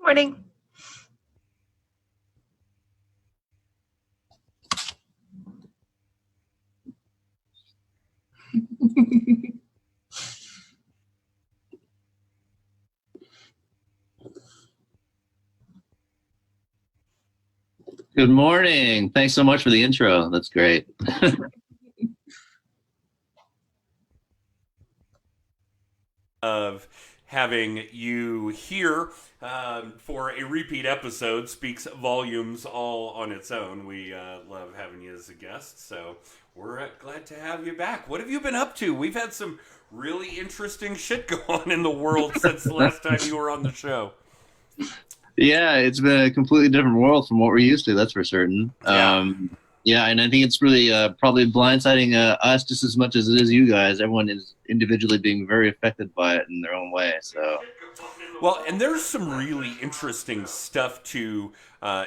Morning. Good morning. Thanks so much for the intro. That's great. Of having you here for a repeat episode speaks volumes all on its own. We love having you as a guest, so we're glad to have you back. What have you been up to? We've had some really interesting shit go on in the world since the last time you were on the show. Yeah, it's been a completely different world from what we're used to, that's for certain. Yeah. Yeah, and I think it's really probably blindsiding us just as much as it is you guys. Everyone is individually being very affected by it in their own way. So, Well, and there's some really interesting stuff to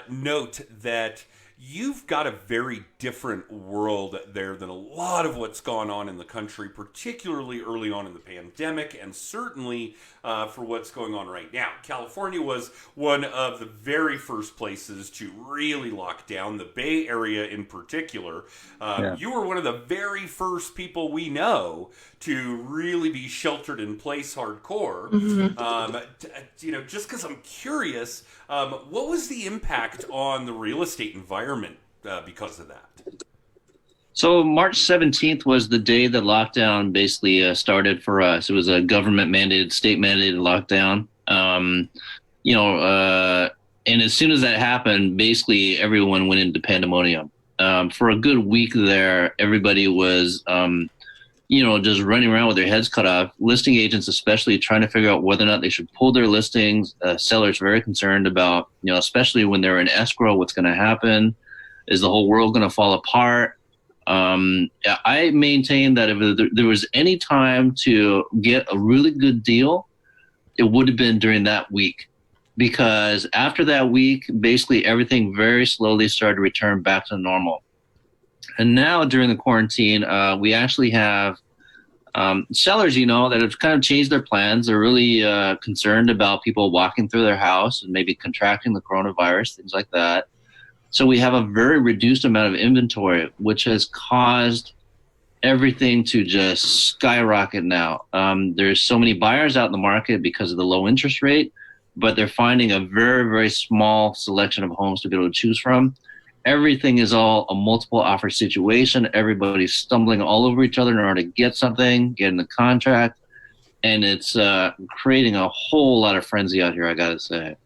note that you've got a very different world there than a lot of what's gone on in the country, particularly early on in the pandemic, and certainly for what's going on right now. California was one of the very first places to really lock down, the Bay Area in particular. yeah. You were one of the very first people we know to really be sheltered in place hardcore. Just because I'm curious, what was the impact on the real estate environment because of that? So March 17th was the day that lockdown basically started for us. It was a government mandated, state mandated lockdown. You know, and as soon as that happened, basically everyone went into pandemonium. For a good week there, everybody was just running around with their heads cut off. Listing agents, especially, trying to figure out whether or not they should pull their listings. Sellers very concerned about, especially when they're in escrow, what's going to happen? Is the whole world going to fall apart? I maintain that if there was any time to get a really good deal, it would have been during that week. Because after that week, basically everything very slowly started to return back to normal. And now during the quarantine, we actually have sellers, that have kind of changed their plans. They're really concerned about people walking through their house and maybe contracting the coronavirus, things like that. So we have a very reduced amount of inventory, which has caused everything to just skyrocket now. There's so many buyers out in the market because of the low interest rate, but they're finding a very, very small selection of homes to be able to choose from. Everything is all a multiple offer situation. Everybody's stumbling all over each other in order to get something, get in the contract, and it's creating a whole lot of frenzy out here, I gotta say.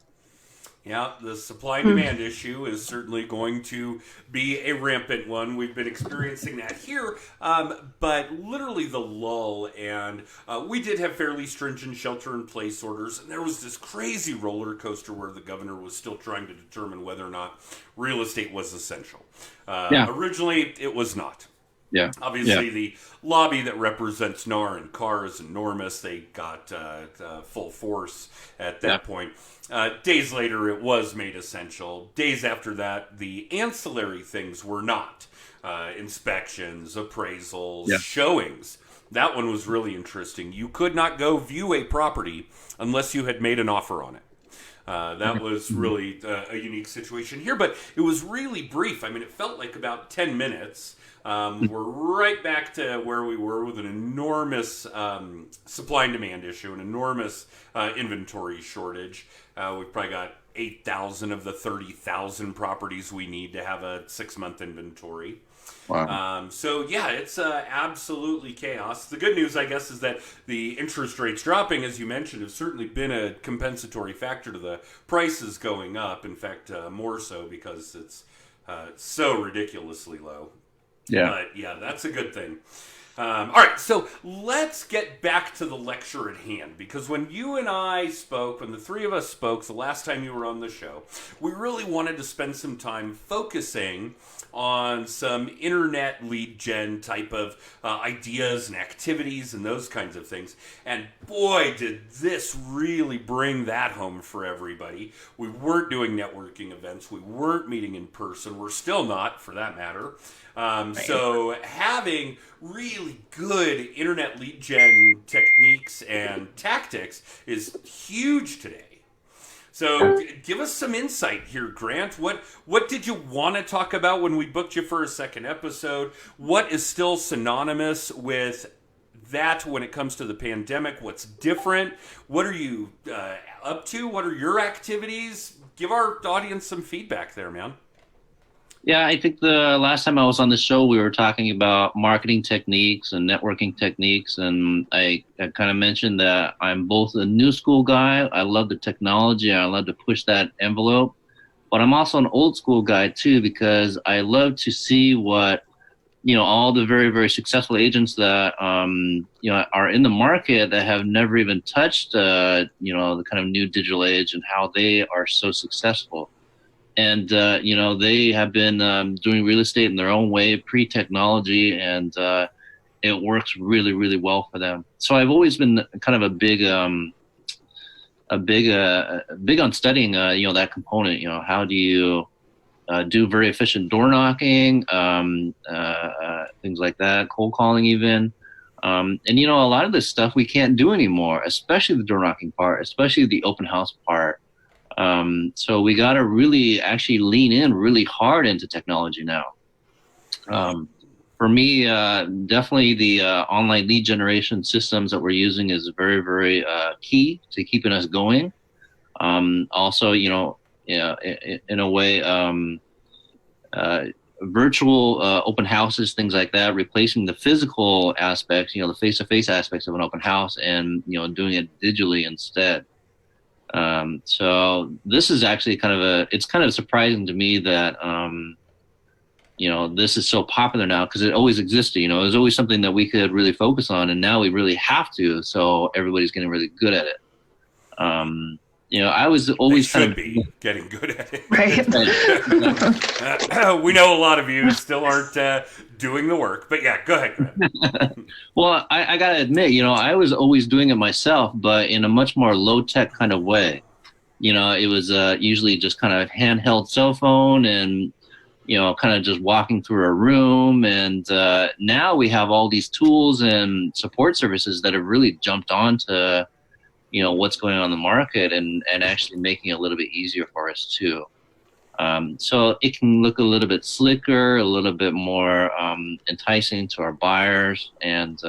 Yeah, the supply and demand issue is certainly going to be a rampant one. We've been experiencing that here, but literally the lull, and we did have fairly stringent shelter-in-place orders, and there was this crazy roller coaster where the governor was still trying to determine whether or not real estate was essential. Yeah, Originally, it was not. yeah, yeah, Obviously, the lobby that represents NAR and CAR is enormous. They got full force at yeah, that point. Days later, it was made essential. Days after that, the ancillary things were not. Inspections, appraisals, yeah. showings. That one was really interesting. You could not go view a property unless you had made an offer on it. That was really a unique situation here, but it was really brief. I mean, it felt like about 10 minutes. We're right back to where we were with an enormous supply and demand issue, an enormous inventory shortage. We've probably got 8,000 of the 30,000 properties we need to have a 6-month inventory. Wow. So yeah, it's absolutely chaos. The good news, I guess, is that the interest rates dropping, as you mentioned, have certainly been a compensatory factor to the prices going up. In fact, more so because it's so ridiculously low. Yeah. But yeah, that's a good thing. All right, so let's get back to the lecture at hand, because when you and I spoke, when the three of us spoke the last time you were on the show, we really wanted to spend some time focusing on some internet lead gen type of ideas and activities and those kinds of things. And boy, did this really bring that home for everybody. We weren't doing networking events. We weren't meeting in person. We're still not, for that matter. So having really good internet lead gen techniques and tactics is huge today. So give us some insight here, Grant. What did you want to talk about when we booked you for a second episode? What is still synonymous with that when it comes to the pandemic? What's different? What are you up to? What are your activities? Give our audience some feedback there, man. Yeah, I think the last time I was on the show, we were talking about marketing techniques and networking techniques. And I kind of mentioned that I'm both a new school guy. I love the technology. I love to push that envelope. But I'm also an old school guy too, because I love to see what, all the very, very successful agents that, are in the market that have never even touched, the kind of new digital age and how they are so successful. And they have been doing real estate in their own way, pre-technology, and it works really, really well for them. So I've always been kind of big on studying, that component. How do you do very efficient door knocking, things like that, cold calling even. And a lot of this stuff we can't do anymore, especially the door knocking part, especially the open house part. So we got to really actually lean in really hard into technology now. For me, definitely the online lead generation systems that we're using is very, very key to keeping us going. Also, yeah, in a way, virtual open houses, things like that, replacing the physical aspects, the face-to-face aspects of an open house, and doing it digitally instead. So this is actually it's kind of surprising to me that, this is so popular now, because it always existed. It was always something that we could really focus on, and now we really have to. So everybody's getting really good at it. I was always be getting good at it. Right. We know a lot of you still aren't doing the work, but yeah, go ahead, Grant. Well, I got to admit, I was always doing it myself, but in a much more low-tech kind of way. It was usually just kind of handheld cell phone and, kind of just walking through a room. And now we have all these tools and support services that have really jumped on to, what's going on in the market and actually making it a little bit easier for us too. So it can look a little bit slicker, a little bit more enticing to our buyers, and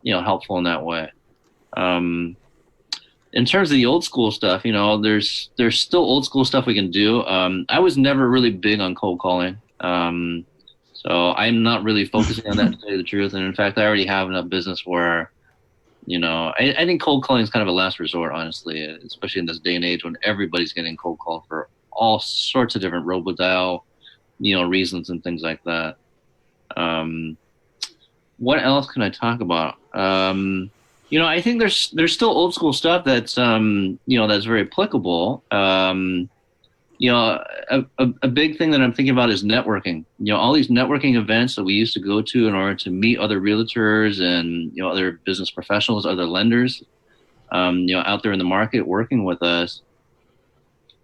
helpful in that way. In terms of the old school stuff, there's still old school stuff we can do. I was never really big on cold calling, so I'm not really focusing on that, to tell you the truth. And in fact, I already have enough business where, I think cold calling is kind of a last resort, honestly, especially in this day and age when everybody's getting cold called for all sorts of different robodial, reasons and things like that. What else can I talk about? I think there's still old school stuff that's that's very applicable. A big thing that I'm thinking about is networking. All these networking events that we used to go to in order to meet other realtors and other business professionals, other lenders, out there in the market working with us.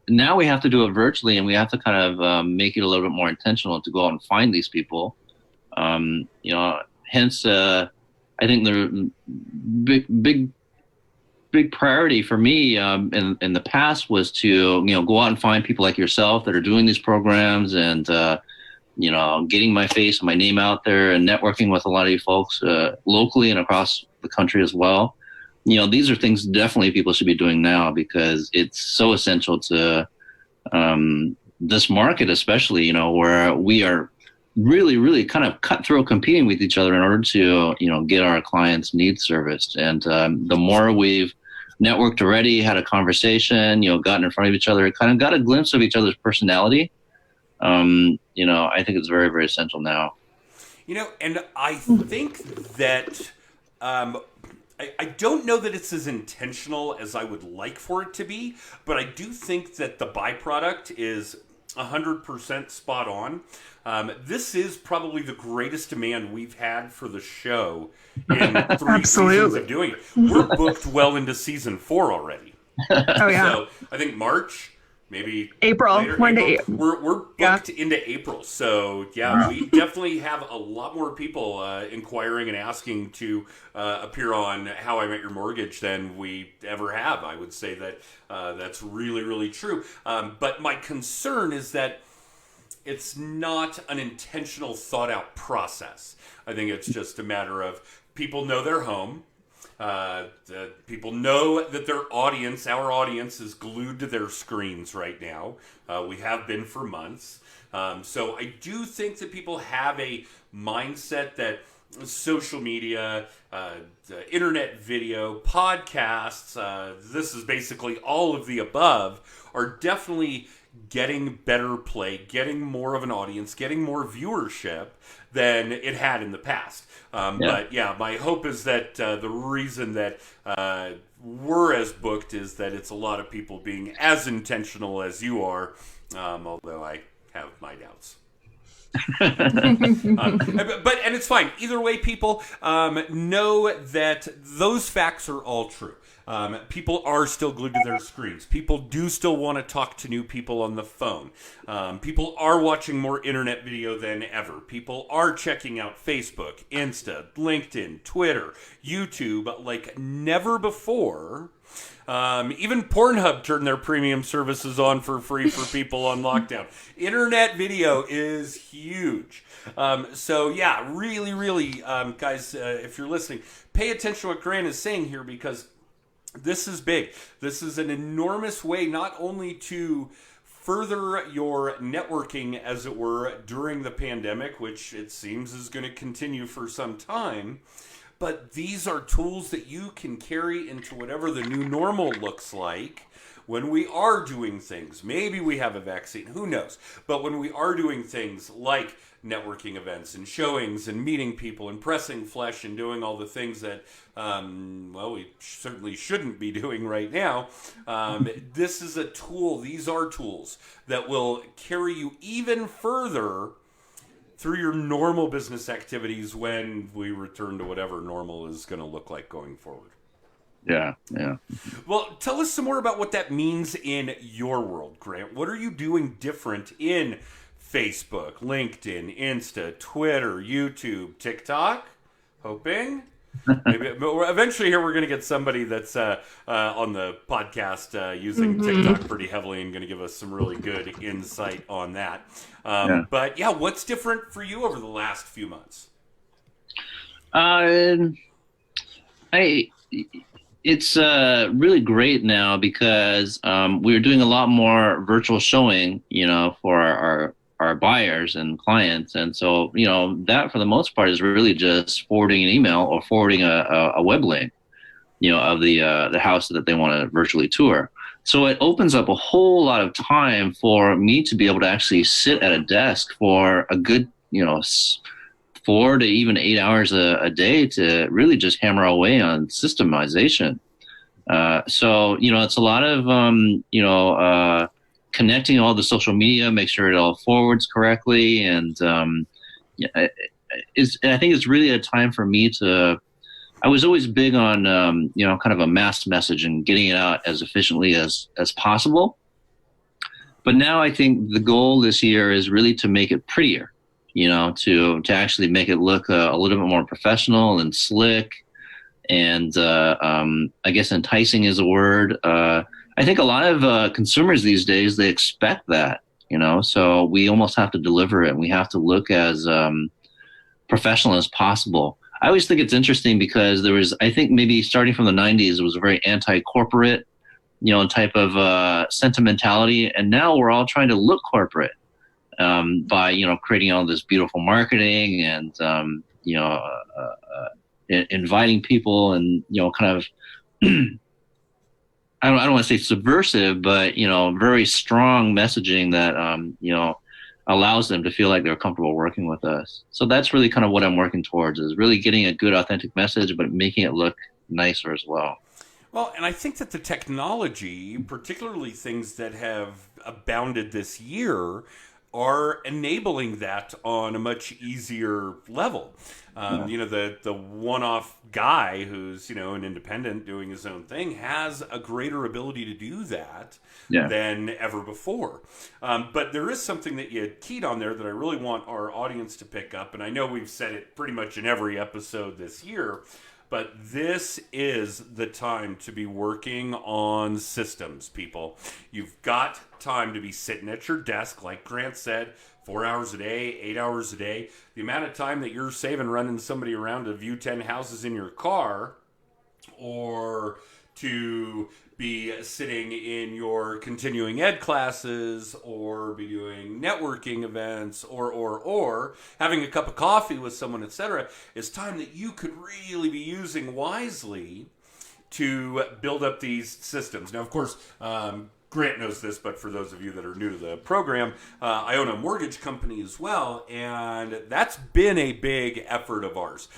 Now we have to do it virtually, and we have to kind of make it a little bit more intentional to go out and find these people. Hence, I think the big priority for me in the past was to go out and find people like yourself that are doing these programs, and getting my face and my name out there and networking with a lot of you folks locally and across the country as well. These are things definitely people should be doing now, because it's so essential to this market, especially, where we are really, really kind of cutthroat competing with each other in order to, get our clients' needs serviced. And the more we've networked already, had a conversation, gotten in front of each other, kind of got a glimpse of each other's personality, I think it's very, very essential now. And I think that I don't know that it's as intentional as I would like for it to be, but I do think that the byproduct is 100% spot on. This is probably the greatest demand we've had for the show in 3 seasons of doing it. We're booked well into season 4 already. Oh, yeah. So I think March, maybe April. later One April. day. We're Yeah. booked into April, so yeah, Wow. we definitely have a lot more people inquiring and asking to appear on How I Met Your Mortgage than we ever have. I would say that that's really really true. But my concern is that it's not an intentional thought out process. I think it's just a matter of people know their home. The people know that our audience, is glued to their screens right now. We have been for months. So I do think that people have a mindset that social media, the internet video, podcasts, this is basically all of the above, are definitely getting better play, getting more of an audience, getting more viewership than it had in the past. Yeah. But yeah, my hope is that the reason that we're as booked is that it's a lot of people being as intentional as you are, although I have my doubts. And it's fine. Either way, people know that those facts are all true. People are still glued to their screens. People do still want to talk to new people on the phone. People are watching more internet video than ever. People are checking out Facebook, Insta, LinkedIn, Twitter, YouTube like never before. Even Pornhub turned their premium services on for free for people on lockdown. Internet video is huge. So yeah, really, really, guys, if you're listening, pay attention to what Grant is saying here, because this is big. This is an enormous way not only to further your networking, as it were, during the pandemic, which it seems is going to continue for some time, but these are tools that you can carry into whatever the new normal looks like when we are doing things. Maybe we have a vaccine, who knows? But when we are doing things like networking events and showings and meeting people and pressing flesh and doing all the things that, we certainly shouldn't be doing right now, this is a tool. These are tools that will carry you even further through your normal business activities when we return to whatever normal is going to look like going forward. Yeah, yeah. Well, tell us some more about what that means in your world, Grant. What are you doing different in Facebook, LinkedIn, Insta, Twitter, YouTube, TikTok? Hoping. Maybe eventually here we're going to get somebody that's on the podcast using TikTok pretty heavily and going to give us some really good insight on that. Yeah. But yeah, what's different for you over the last few months? I It's really great now because we're doing a lot more virtual showing, for our buyers and clients, and so that for the most part is really just forwarding an email or forwarding a web link, of the house that they want to virtually tour. So it opens up a whole lot of time for me to be able to actually sit at a desk for a good 4 to even 8 hours a day to really just hammer away on systemization. So it's a lot of connecting all the social media, make sure it all forwards correctly, and I think it's really a time for me to. I was always big on kind of a mass message and getting it out as efficiently as possible. But now I think the goal this year is really to make it prettier, to actually make it look a little bit more professional and slick, and I guess enticing is a word. I think a lot of consumers these days, they expect that, so we almost have to deliver it, and we have to look as professional as possible. I always think it's interesting because there was, I think maybe starting from the 90s, it was a very anti-corporate, type of sentimentality, and now we're all trying to look corporate by creating all this beautiful marketing and inviting people and kind of I don't want to say subversive, but very strong messaging that allows them to feel like they're comfortable working with us. So that's really kind of what I'm working towards, is really getting a good authentic message but making it look nicer as well. Well, and I think that the technology, particularly things that have abounded this year, are enabling that on a much easier level. The one-off guy who's an independent doing his own thing has a greater ability to do that Yeah. than ever before. But there is something that you keyed on there that I really want our audience to pick up, and I know we've said it pretty much in every episode this year. But this is the time to be working on systems, people. You've got time to be sitting at your desk, like Grant said, 4 hours a day, 8 hours a day. The amount of time that you're saving running somebody around to view 10 houses in your car, or to be sitting in your continuing ed classes, or be doing networking events, or having a cup of coffee with someone, etc., is time that you could really be using wisely to build up these systems. Now, of course, Grant knows this, but for those of you that are new to the program, I own a mortgage company as well, and that's been a big effort of ours.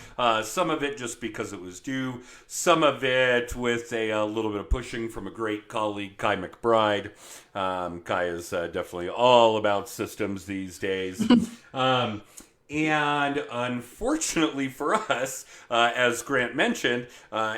Some of it just because it was due, some of it with a little bit of pushing from a great colleague, Kai McBride. Kai is definitely all about systems these days. And unfortunately for us, as Grant mentioned,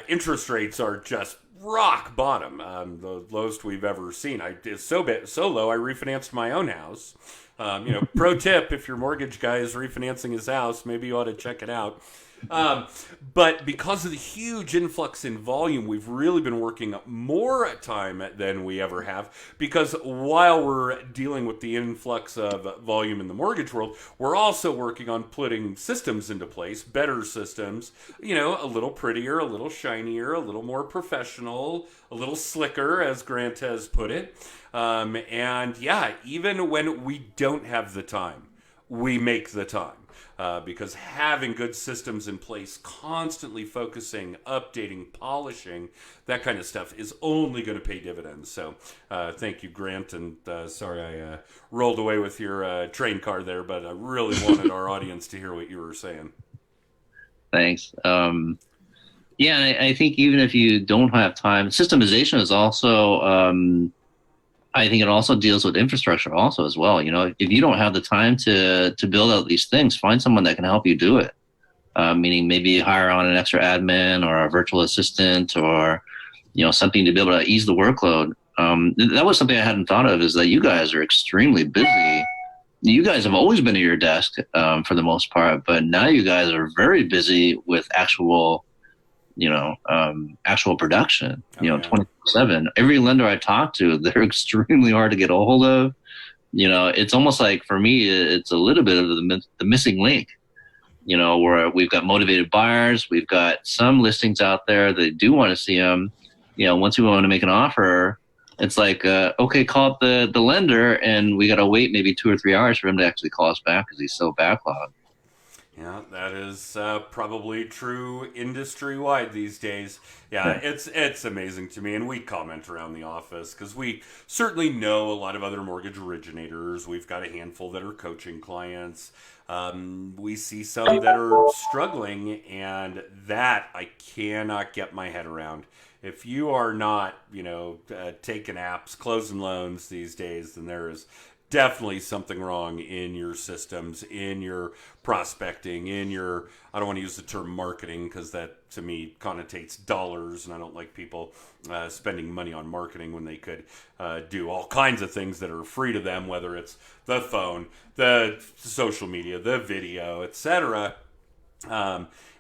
interest rates are just rock bottom, the lowest we've ever seen. It's so low, I refinanced my own house. Pro tip, if your mortgage guy is refinancing his house, maybe you ought to check it out. But because of the huge influx in volume, we've really been working more time than we ever have. Because while we're dealing with the influx of volume in the mortgage world, we're also working on putting systems into place, better systems, a little prettier, a little shinier, a little more professional, a little slicker, as Grant has put it. And yeah, even when we don't have the time, we make the time. Because having good systems in place, constantly focusing, updating, polishing, that kind of stuff is only going to pay dividends. So thank you, Grant. And sorry I rolled away with your train car there, but I really wanted our audience to hear what you were saying. Thanks. Yeah, I think even if you don't have time, systemization is also, I think it also deals with infrastructure also as well. If you don't have the time to build out these things, find someone that can help you do it. Meaning maybe hire on an extra admin or a virtual assistant, or something to be able to ease the workload. That was something I hadn't thought of, is that you guys are extremely busy. You guys have always been at your desk for the most part, but now you guys are very busy with actual production, 24/7. Every lender I talk to, they're extremely hard to get a hold of. It's almost like, for me, it's a little bit of the missing link, where we've got motivated buyers. We've got some listings out there that do want to see them. Once we want to make an offer, it's like, okay, call up the lender, and we got to wait maybe 2 or 3 hours for him to actually call us back because he's so backlogged. Yeah, that is probably true industry-wide these days. Yeah, it's amazing to me, and we comment around the office because we certainly know a lot of other mortgage originators. We've got a handful that are coaching clients. We see some that are struggling, and that I cannot get my head around. If you are not, taking apps, closing loans these days, then there is definitely something wrong in your systems, in your prospecting, in your, I don't want to use the term marketing because that to me connotates dollars, and I don't like people spending money on marketing when they could do all kinds of things that are free to them, whether it's the phone, the social media, the video, etc.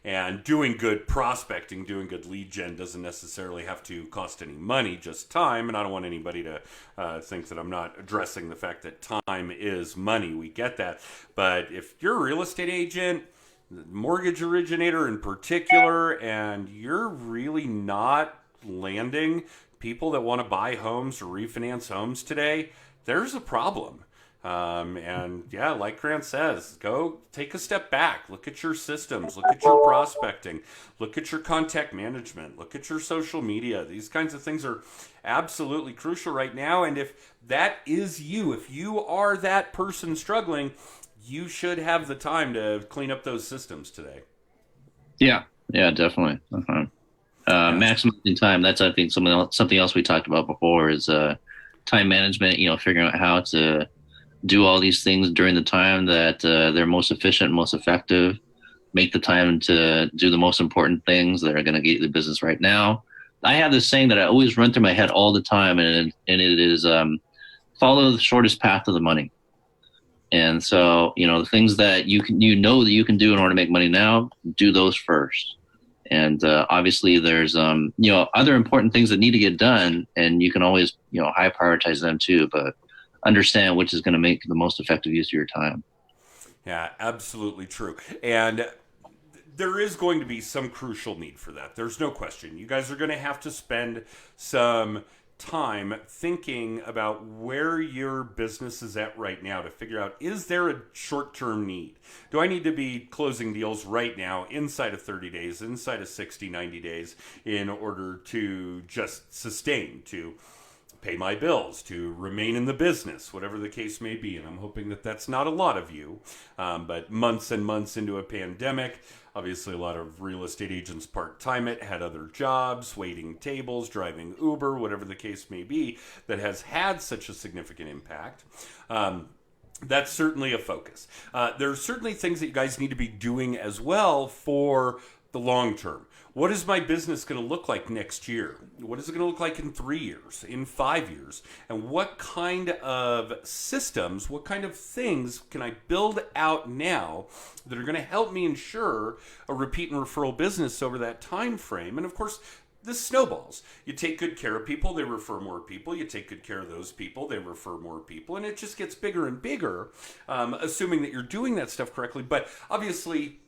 And doing good prospecting, doing good lead gen doesn't necessarily have to cost any money, just time. And I don't want anybody to think that I'm not addressing the fact that time is money. We get that. But if you're a real estate agent, mortgage originator in particular, and you're really not landing people that want to buy homes or refinance homes today, there's a problem. And yeah, like Grant says, go take a step back, look at your systems, look at your prospecting, look at your contact management, look at your social media. These kinds of things are absolutely crucial right now. And if that is you, if you are that person struggling, you should have the time to clean up those systems today. Yeah, definitely. Maximizing time. That's, I think, something else we talked about before is time management, figuring out how to do all these things during the time that they're most efficient, most effective. Make the time to do the most important things that are going to get you the business right now. I have this saying that I always run through my head all the time, and it is follow the shortest path to the money. And so, the things that that you can do in order to make money now, do those first. And obviously, there's other important things that need to get done, and you can always high prioritize them too. But understand which is going to make the most effective use of your time. Yeah, absolutely true. And there is going to be some crucial need for that. There's no question. You guys are going to have to spend some time thinking about where your business is at right now to figure out, is there a short-term need? Do I need to be closing deals right now inside of 30 days, inside of 60, 90 days in order to just sustain, to pay my bills, to remain in the business, whatever the case may be. And I'm hoping that that's not a lot of you. But months and months into a pandemic, obviously a lot of real estate agents part-time it, had other jobs, waiting tables, driving Uber, whatever the case may be, that has had such a significant impact. That's certainly a focus. There are certainly things that you guys need to be doing as well for the long term. What is my business going to look like next year? What is it going to look like in 3 years, in 5 years? And what kind of systems, what kind of things can I build out now that are going to help me ensure a repeat and referral business over that time frame? And of course, this snowballs. You take good care of people, they refer more people. You take good care of those people, they refer more people. And it just gets bigger and bigger, assuming that you're doing that stuff correctly. But obviously,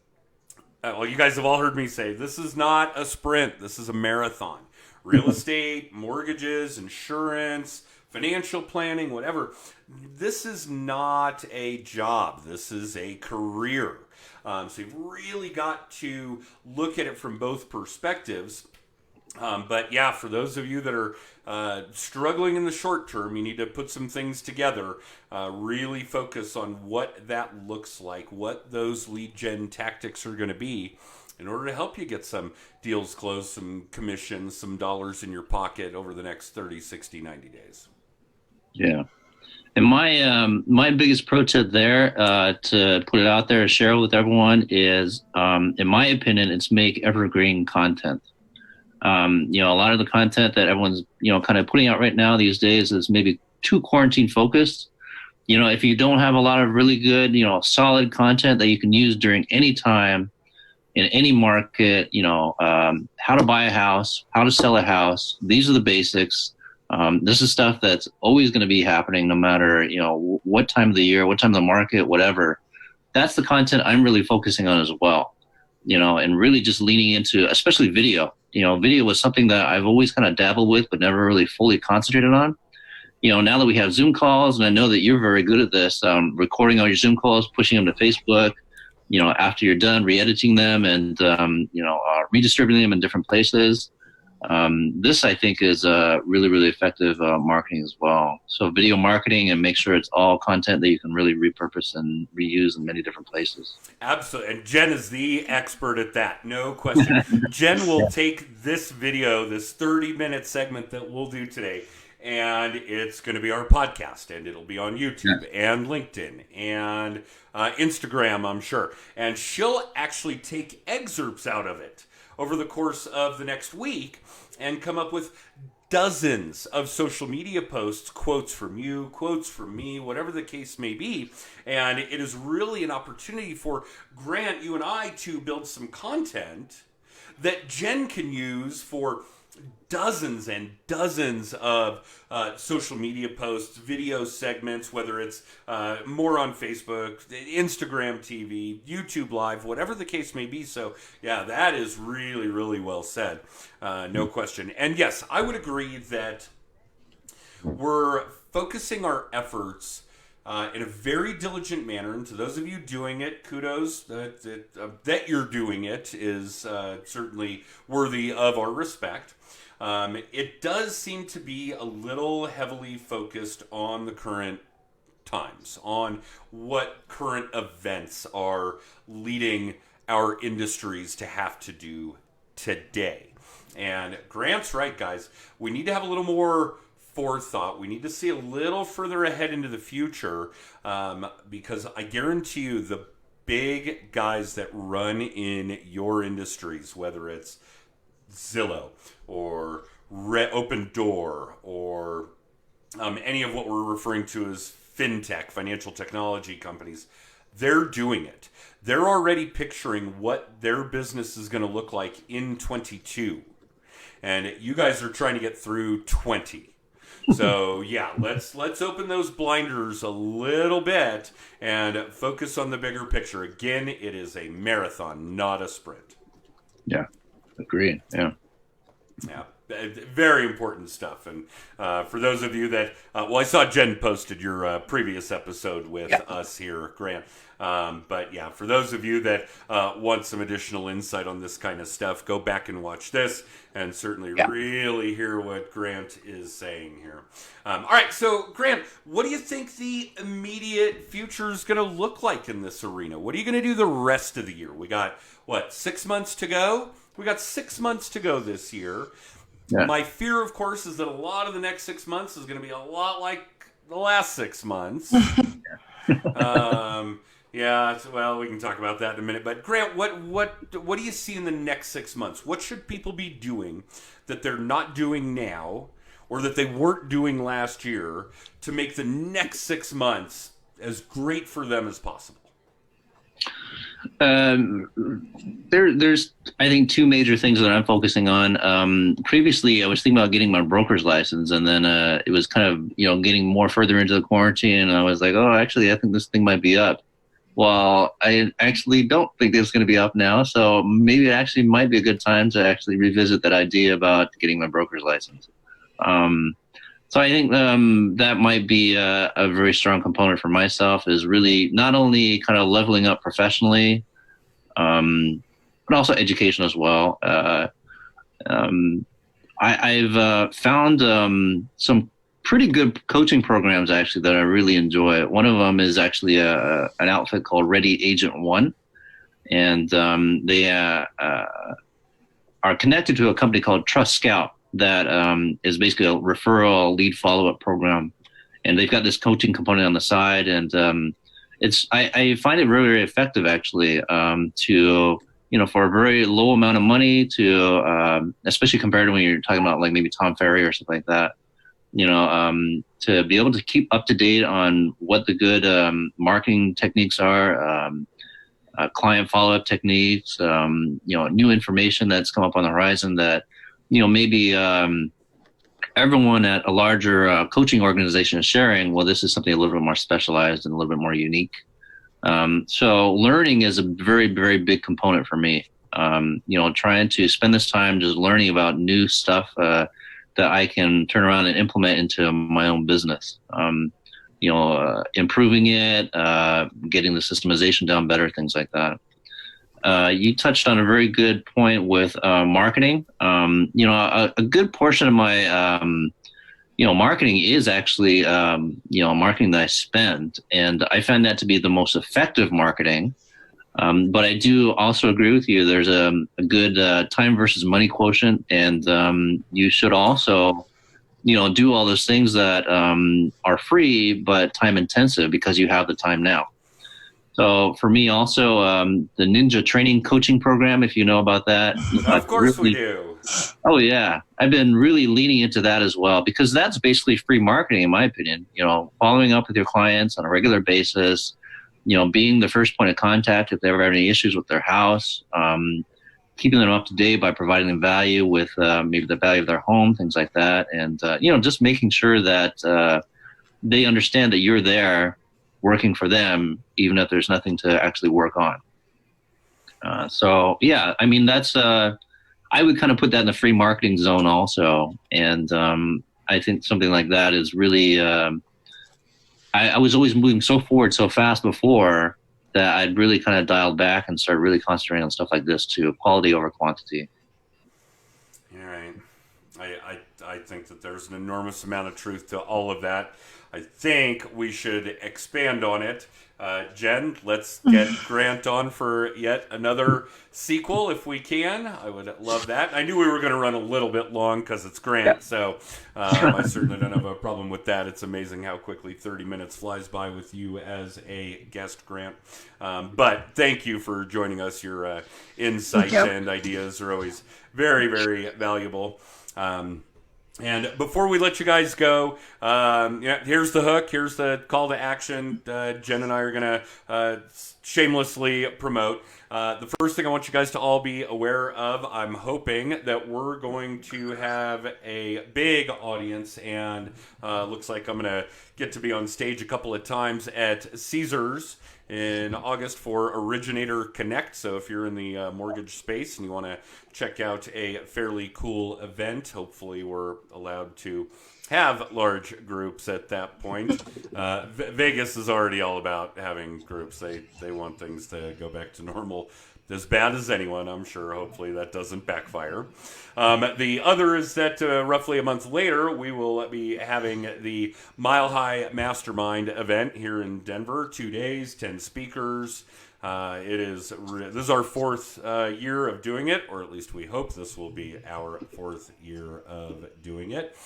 well, you guys have all heard me say this is not a sprint. This is a marathon. Real estate, mortgages, insurance, financial planning, whatever. This is not a job. This is a career. So you've really got to look at it from both perspectives. But yeah, for those of you that are struggling in the short term, you need to put some things together. Really focus on what that looks like, what those lead gen tactics are going to be in order to help you get some deals closed, some commissions, some dollars in your pocket over the next 30, 60, 90 days. Yeah. And my biggest pro tip there, to put it out there, share it with everyone, is, in my opinion, it's make evergreen content. A lot of the content that everyone's, kind of putting out right now these days is maybe too quarantine focused. If you don't have a lot of really good, solid content that you can use during any time in any market, how to buy a house, how to sell a house, these are the basics. This is stuff that's always going to be happening no matter, what time of the year, what time of the market, whatever. That's the content I'm really focusing on as well, and really just leaning into, especially video. Video was something that I've always kind of dabbled with, but never really fully concentrated on. Now that we have Zoom calls, and I know that you're very good at this, recording all your Zoom calls, pushing them to Facebook, after you're done, re-editing them and, redistributing them in different places. This, I think, is really, really effective marketing as well. So video marketing, and make sure it's all content that you can really repurpose and reuse in many different places. Absolutely. And Jen is the expert at that. No question. Jen will take this video, this 30-minute segment that we'll do today, and it's going to be our podcast, and it'll be on YouTube and LinkedIn and Instagram, I'm sure. And she'll actually take excerpts out of it over the course of the next week and come up with dozens of social media posts, quotes from you, quotes from me, whatever the case may be. And it is really an opportunity for Grant, you and I, to build some content that Jen can use for dozens and dozens of social media posts, video segments, whether it's more on Facebook, Instagram TV, YouTube Live, whatever the case may be. So, yeah, that is really, really well said. No question. And yes, I would agree that we're focusing our efforts in a very diligent manner. And to those of you doing it, kudos that you're doing it is certainly worthy of our respect. It does seem to be a little heavily focused on the current times, on what current events are leading our industries to have to do today. And Grant's right, guys. We need to have a little more forethought. We need to see a little further ahead into the future, because I guarantee you the big guys that run in your industries, whether it's Zillow or Open Door or any of what we're referring to as fintech, financial technology companies, they're doing it. They're already picturing what their business is going to look like in 22. And you guys are trying to get through 20. So yeah, let's open those blinders a little bit and focus on the bigger picture. Again, it is a marathon, not a sprint. Yeah, agreed. Yeah. Yeah, very important stuff. And for those of you that, I saw Jen posted your previous episode with us here, Grant. But yeah, for those of you that want some additional insight on this kind of stuff, go back and watch this and certainly really hear what Grant is saying here. All right, so Grant, what do you think the immediate future is going to look like in this arena? What are you going to do the rest of the year? We got, 6 months to go? We got 6 months to go this year. Yeah. My fear, of course, is that a lot of the next 6 months is going to be a lot like the last 6 months. Yeah, well, we can talk about that in a minute. But Grant, what do you see in the next 6 months? What should people be doing that they're not doing now, or that they weren't doing last year, to make the next 6 months as great for them as possible? There's, I think, two major things that I'm focusing on. Previously, I was thinking about getting my broker's license, and then it was kind of, getting more further into the quarantine, and I was like, oh, actually, I think this thing might be up. Well, I actually don't think it's going to be up now, so maybe it actually might be a good time to actually revisit that idea about getting my broker's license. So I think that might be a very strong component for myself, is really not only kind of leveling up professionally, but also education as well. I've found some pretty good coaching programs, actually, that I really enjoy. One of them is actually an outfit called Ready Agent One, and they are connected to a company called Trust Scout that is basically a referral lead follow-up program, and they've got this coaching component on the side, and I find it very, very effective, actually, to for a very low amount of money, to especially compared to when you're talking about like maybe Tom Ferry or something like that, to be able to keep up to date on what the good marketing techniques are, client follow-up techniques, new information that's come up on the horizon that maybe everyone at a larger coaching organization is sharing. Well, this is something a little bit more specialized and a little bit more unique. So learning is a very, very big component for me. Trying to spend this time just learning about new stuff that I can turn around and implement into my own business. Improving it, getting the systemization down better, things like that. You touched on a very good point with marketing. A good portion of my marketing is actually marketing that I spend, and I find that to be the most effective marketing. But I do also agree with you. There's a good time versus money quotient, and you should also do all those things that are free but time intensive because you have the time now. So for me also, the Ninja Training Coaching Program, if you know about that. Of course we do. Oh, yeah. I've been really leaning into that as well, because that's basically free marketing, in my opinion. Following up with your clients on a regular basis, being the first point of contact if they ever have any issues with their house, keeping them up to date by providing them value with maybe the value of their home, things like that. And, just making sure that they understand that you're there working for them, even if there's nothing to actually work on. So yeah, I mean, that's, I would kind of put that in the free marketing zone also. And I think something like that is really, I was always moving so forward so fast before that I'd really kind of dialed back and started really concentrating on stuff like this too, quality over quantity. All right. I think that there's an enormous amount of truth to all of that. I think we should expand on it. Jen, let's get Grant on for yet another sequel if we can. I would love that. I knew we were going to run a little bit long because it's Grant, so I certainly don't have a problem with that. It's amazing how quickly 30 minutes flies by with you as a guest, Grant. But thank you for joining us. Your insights and ideas are always very, very valuable. And before we let you guys go, here's the hook. Here's the call to action. Jen and I are going to shamelessly promote. The first thing I want you guys to all be aware of, I'm hoping that we're going to have a big audience, and looks like I'm going to get to be on stage a couple of times at Caesars in August for Originator Connect. So if you're in the mortgage space and you want to check out a fairly cool event, hopefully we're allowed to have large groups at that point. Vegas is already all about having groups. They want things to go back to normal as bad as anyone, I'm sure. Hopefully that doesn't backfire. The other is that roughly a month later, we will be having the Mile High Mastermind event here in Denver. 2 days, 10 speakers. This is our fourth year of doing it, or at least we hope this will be our fourth year of doing it.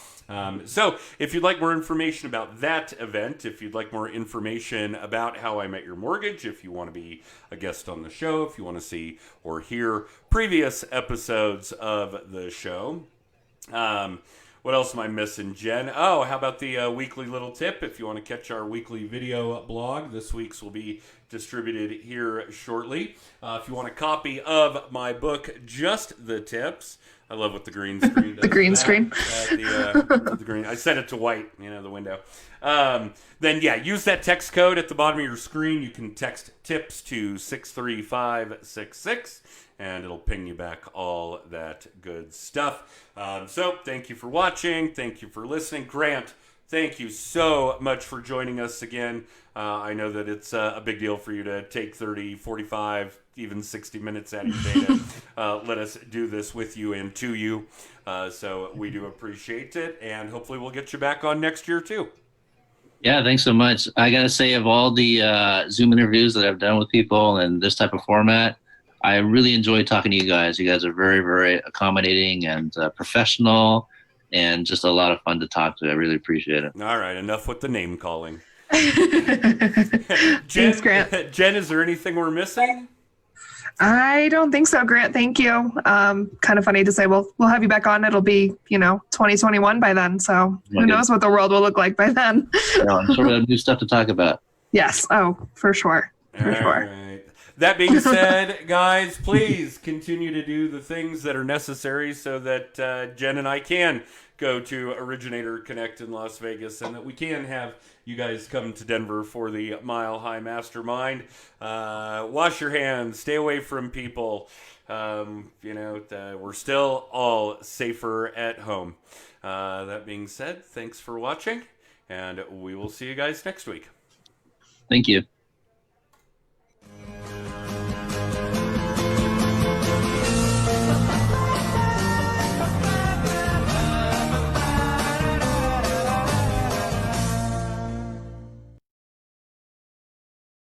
So if you'd like more information about that event, if you'd like more information about How I Met Your Mortgage, if you want to be a guest on the show, if you want to see or hear previous episodes of the show, what else am I missing, Jen? Oh, how about the weekly little tip? If you want to catch our weekly video blog, this week's will be distributed here shortly. If you want a copy of my book, Just the Tips, I love what the green screen does. The green screen. The green. I set it to white, the window. Then, use that text code at the bottom of your screen. You can text TIPS to 63566, and it'll ping you back all that good stuff. So, thank you for watching. Thank you for listening. Grant, thank you so much for joining us again. I know that it's a big deal for you to take 30, 45, even 60 minutes out of your day to let us do this with you and to you. So we do appreciate it, and hopefully we'll get you back on next year too. Yeah, thanks so much. I got to say, of all the Zoom interviews that I've done with people in this type of format, I really enjoy talking to you guys. You guys are very, very accommodating and professional, and just a lot of fun to talk to. I really appreciate it. All right, enough with the name calling. Thanks, Grant. Jen, is there anything we're missing? I don't think so, Grant. Thank you. Kind of funny to say, we'll have you back on. It'll be, 2021 by then. So who knows what the world will look like by then. Yeah, I'm sure we'll have new stuff to talk about. Yes. Oh, for sure. For sure. Right. That being said, guys, please continue to do the things that are necessary so that Jen and I can go to Originator Connect in Las Vegas, and that we can have you guys come to Denver for the Mile High Mastermind. Wash your hands, stay away from people. We're still all safer at home. That being said, thanks for watching, and we will see you guys next week. Thank you.